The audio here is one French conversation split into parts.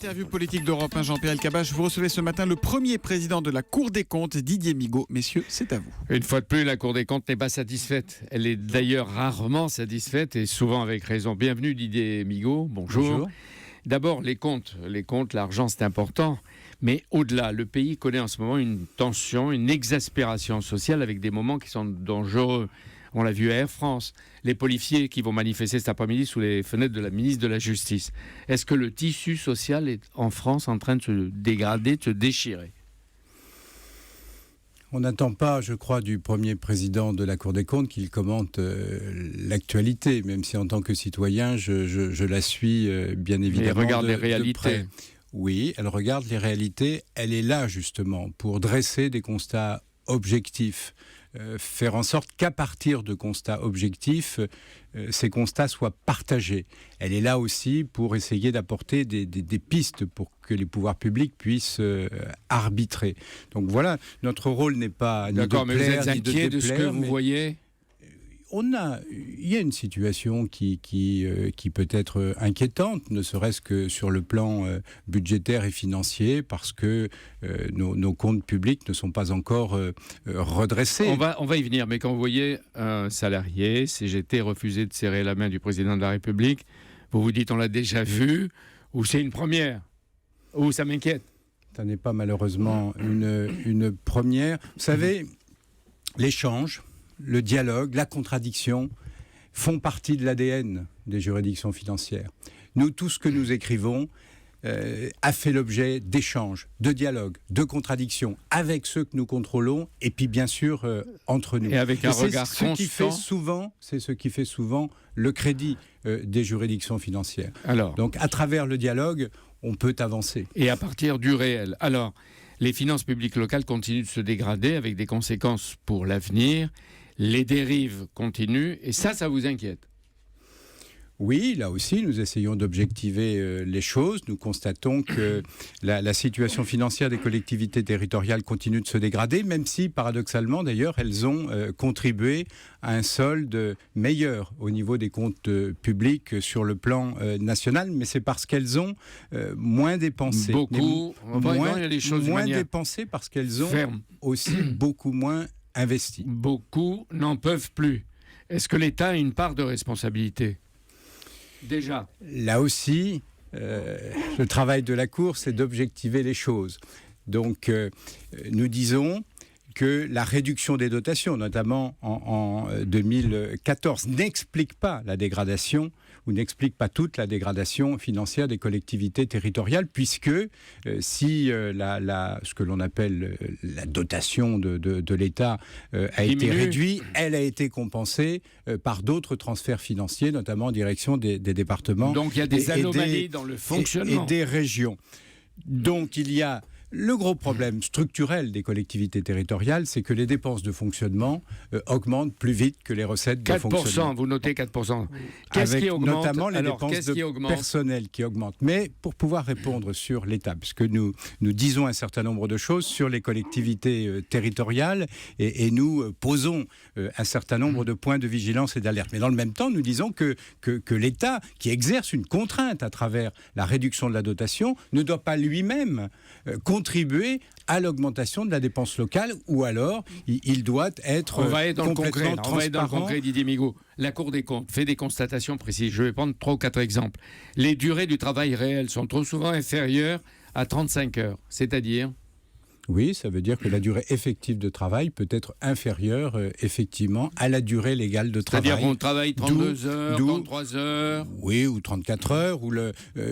L'interview politique d'Europe 1, Jean-Pierre Elkabbach. Vous recevez ce matin le premier président de la Cour des comptes, Didier Migaud. Messieurs, c'est à vous. Une fois de plus, la Cour des comptes n'est pas satisfaite. Elle est d'ailleurs rarement satisfaite et souvent avec raison. Bienvenue Didier Migaud, bonjour. D'abord, les comptes, l'argent c'est important. Mais au-delà, le pays connaît en ce moment une tension, une exaspération sociale avec des moments qui sont dangereux. On l'a vu à Air France, les policiers qui vont manifester cet après-midi sous les fenêtres de la ministre de la Justice. Est-ce que le tissu social est en France en train de se dégrader, de se déchirer ? On n'attend pas, je crois, du premier président de la Cour des comptes qu'il commente l'actualité, même si en tant que citoyen, je la suis bien évidemment. Elle regarde les réalités. Oui, elle regarde les réalités. Elle est là justement pour dresser des constats objectifs, faire en sorte qu'à partir de constats objectifs, ces constats soient partagés. Elle est là aussi pour essayer d'apporter des pistes pour que les pouvoirs publics puissent arbitrer. Donc voilà, notre rôle n'est pas ni de plaire, mais vous êtes ni de inquiet déplaire, de ce que vous voyez ? Il y a une situation qui peut être inquiétante, ne serait-ce que sur le plan budgétaire et financier, parce que nos comptes publics ne sont pas encore redressés. On va y venir, mais quand vous voyez un salarié, CGT, refuser de serrer la main du président de la République, vous vous dites on l'a déjà vu, ou c'est une première, ou ça m'inquiète. Ça n'est pas malheureusement une première. Vous savez, l'échange, le dialogue, la contradiction font partie de l'ADN des juridictions financières. Nous, tout ce que nous écrivons a fait l'objet d'échanges, de dialogues, de contradictions avec ceux que nous contrôlons et puis bien sûr entre nous. Et avec un regard constant. C'est ce qui fait souvent le crédit des juridictions financières. Alors, donc à travers le dialogue, on peut avancer. Et à partir du réel. Alors, les finances publiques locales continuent de se dégrader avec des conséquences pour l'avenir. Les dérives continuent, et ça vous inquiète ? Oui, là aussi, nous essayons d'objectiver les choses. Nous constatons que la situation financière des collectivités territoriales continue de se dégrader, même si, paradoxalement, d'ailleurs, elles ont contribué à un solde meilleur au niveau des comptes publics sur le plan national. Mais c'est parce qu'elles ont moins dépensé. Moins dépensé parce qu'elles ont aussi beaucoup moins investi. Beaucoup n'en peuvent plus. Est-ce que l'État a une part de responsabilité ? Déjà. Là aussi, le travail de la Cour, c'est d'objectiver les choses. Donc, nous disons que la réduction des dotations, notamment en 2014, n'explique pas la dégradation ou n'explique pas toute la dégradation financière des collectivités territoriales, puisque si ce que l'on appelle la dotation de l'État a été réduite, elle a été compensée par d'autres transferts financiers, notamment en direction des départements. Donc il y a des anomalies dans le fonctionnement. Et des régions. Donc il y a... Le gros problème structurel des collectivités territoriales, c'est que les dépenses de fonctionnement augmentent plus vite que les recettes de fonctionnement. 4%, vous notez 4%. Qu'est-ce qui augmente ? Notamment les dépenses de personnel qui augmentent. Mais pour pouvoir répondre sur l'État, puisque nous disons un certain nombre de choses sur les collectivités territoriales et nous posons un certain nombre de points de vigilance et d'alerte. Mais dans le même temps, nous disons que l'État, qui exerce une contrainte à travers la réduction de la dotation, ne doit pas lui-même contribuer à l'augmentation de la dépense locale, ou alors il doit être complètement transparent. On va être dans le concret, Didier Migaud. La Cour des comptes fait des constatations précises. Je vais prendre 3 ou 4 exemples. Les durées du travail réel sont trop souvent inférieures à 35 heures, c'est-à-dire... Oui, ça veut dire que la durée effective de travail peut être inférieure, effectivement, à la durée légale de travail. C'est-à-dire qu'on travaille 32 heures, 33 heures. Oui, ou 34 heures,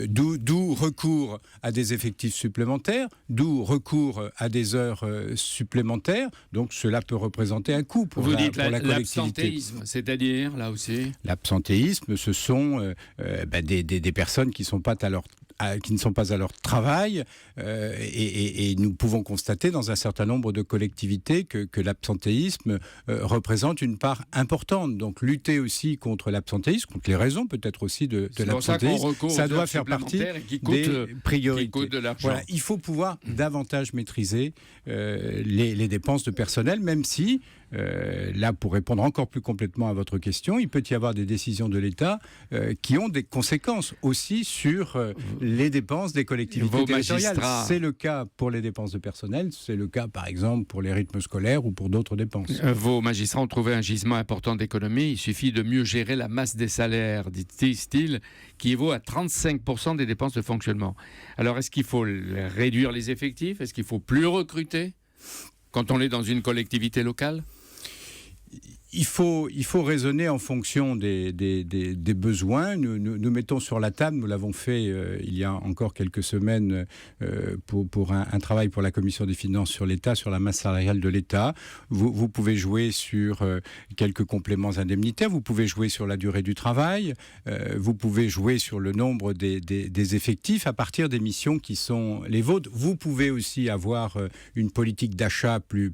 d'où recours à des effectifs supplémentaires, d'où recours à des heures supplémentaires. Donc cela peut représenter un coût pour la collectivité. L'absentéisme, c'est-à-dire, là aussi ? L'absentéisme, ce sont des personnes qui ne sont pas à leur travail, et nous pouvons constater dans un certain nombre de collectivités que l'absentéisme représente une part importante. Donc lutter aussi contre l'absentéisme, contre les raisons peut-être aussi de l'absentéisme, ça doit faire partie des priorités. De voilà, il faut pouvoir davantage maîtriser les dépenses de personnel, même si là, pour répondre encore plus complètement à votre question, il peut y avoir des décisions de l'État qui ont des conséquences aussi sur les dépenses des collectivités territoriales. C'est le cas pour les dépenses de personnel, c'est le cas par exemple pour les rythmes scolaires ou pour d'autres dépenses. Vos magistrats ont trouvé un gisement important d'économie. Il suffit de mieux gérer la masse des salaires, disent-ils, qui évaut à 35% des dépenses de fonctionnement. Alors, est-ce qu'il faut réduire les effectifs? Est-ce qu'il faut plus recruter quand on est dans une collectivité locale? Il faut raisonner en fonction des besoins. Nous mettons sur la table, nous l'avons fait il y a encore quelques semaines pour un travail pour la Commission des finances sur l'État, sur la masse salariale de l'État. Vous pouvez jouer sur quelques compléments indemnitaires, vous pouvez jouer sur la durée du travail, vous pouvez jouer sur le nombre des effectifs à partir des missions qui sont les vôtres. Vous pouvez aussi avoir une politique d'achat plus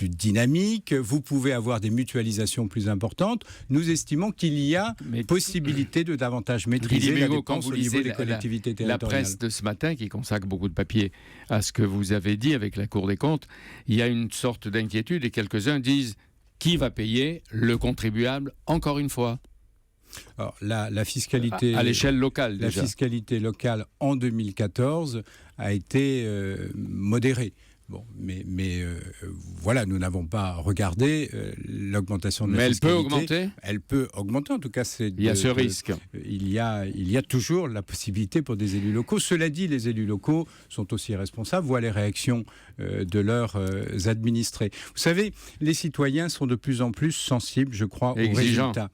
dynamique, vous pouvez avoir des mutualisations plus importantes. Nous estimons qu'il y a possibilité de davantage maîtriser la dépense au niveau des collectivités territoriales. La presse de ce matin, qui consacre beaucoup de papier à ce que vous avez dit avec la Cour des comptes, il y a une sorte d'inquiétude et quelques-uns disent qui va payer? Le contribuable, encore une fois. Alors, la fiscalité à l'échelle locale, la déjà. fiscalité locale en 2014 a été modérée. Bon, mais voilà, nous n'avons pas regardé l'augmentation de la fiscalité. Mais elle peut augmenter ? Elle peut augmenter, en tout cas. Il y a ce risque. Il y a toujours la possibilité pour des élus locaux. Cela dit, les élus locaux sont aussi responsables, voient les réactions de leurs administrés. Vous savez, les citoyens sont de plus en plus sensibles, je crois, aux résultats.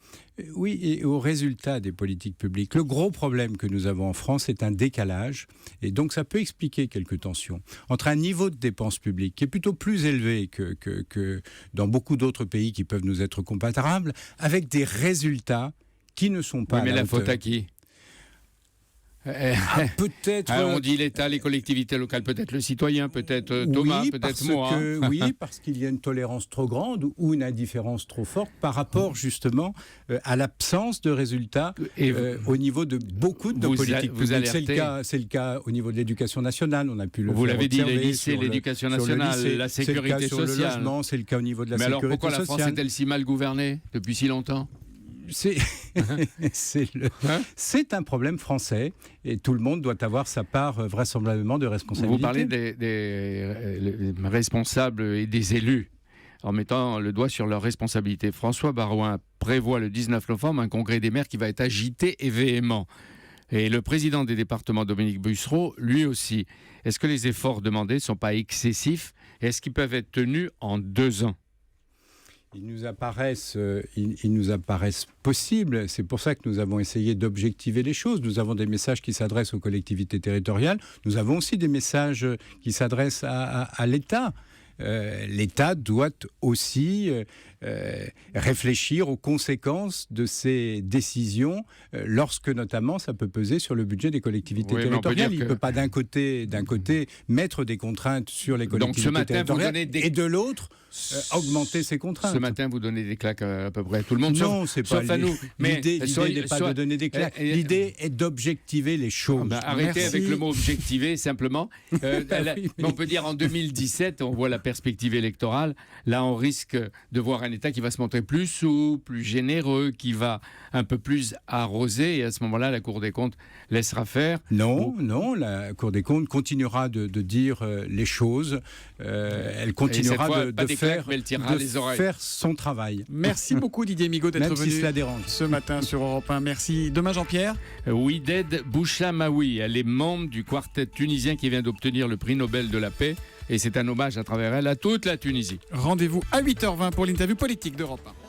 Oui, et aux résultats des politiques publiques. Le gros problème que nous avons en France, c'est un décalage, et donc ça peut expliquer quelques tensions, entre un niveau de dépenses publiques qui est plutôt plus élevé que dans beaucoup d'autres pays qui peuvent nous être comparables, avec des résultats qui ne sont pas à la hauteur. Mais la faute à qui ? Peut-être. On dit l'État, les collectivités locales, peut-être le citoyen, peut-être Thomas, peut-être moi. Oui, parce qu'il y a une tolérance trop grande ou une indifférence trop forte par rapport justement à l'absence de résultats au niveau de beaucoup de politiques publiques. C'est le cas au niveau de l'éducation nationale. On a pu le Vous l'avez dit, les lycées, l'éducation nationale, la sécurité sociale. Le logement, c'est le cas au niveau de la sécurité sociale. Mais alors pourquoi la France est-elle si mal gouvernée depuis si longtemps ? C'est un problème français et tout le monde doit avoir sa part vraisemblablement de responsabilité. Vous parlez des responsables et des élus en mettant le doigt sur leurs responsabilités. François Baroin prévoit le 19 novembre un congrès des maires qui va être agité et véhément. Et le président des départements, Dominique Bussereau, lui aussi. Est-ce que les efforts demandés ne sont pas excessifs? Est-ce qu'ils peuvent être tenus en 2 ans? Ils nous apparaissent possibles. C'est pour ça que nous avons essayé d'objectiver les choses. Nous avons des messages qui s'adressent aux collectivités territoriales. Nous avons aussi des messages qui s'adressent à l'État. L'État doit aussi réfléchir aux conséquences de ces décisions lorsque notamment ça peut peser sur le budget des collectivités territoriales. Il ne peut pas d'un côté mettre des contraintes sur les collectivités territoriales et de l'autre augmenter ces contraintes. Ce matin, vous donnez des claques à peu près à tout le monde. Non, c'est pas l'idée. L'idée n'est pas de donner des claques. L'idée est d'objectiver les choses. Arrêtez avec le mot objectiver, simplement. On peut dire en 2017, on voit la perspective électorale. Là, on risque de voir un État qui va se montrer plus souple, plus généreux, qui va un peu plus arroser. Et à ce moment-là, la Cour des comptes laissera faire. Non, la Cour des comptes continuera de dire les choses. Elle continuera de faire son travail. Merci beaucoup Didier Migaud d'être venu si cela dérange. Ce matin sur Europe 1. Merci. Demain Jean-Pierre. Ouided Bouchamaoui, elle est membre du quartet tunisien qui vient d'obtenir le prix Nobel de la paix. Et c'est un hommage à travers elle à toute la Tunisie. Rendez-vous à 8h20 pour l'interview politique d'Europe 1.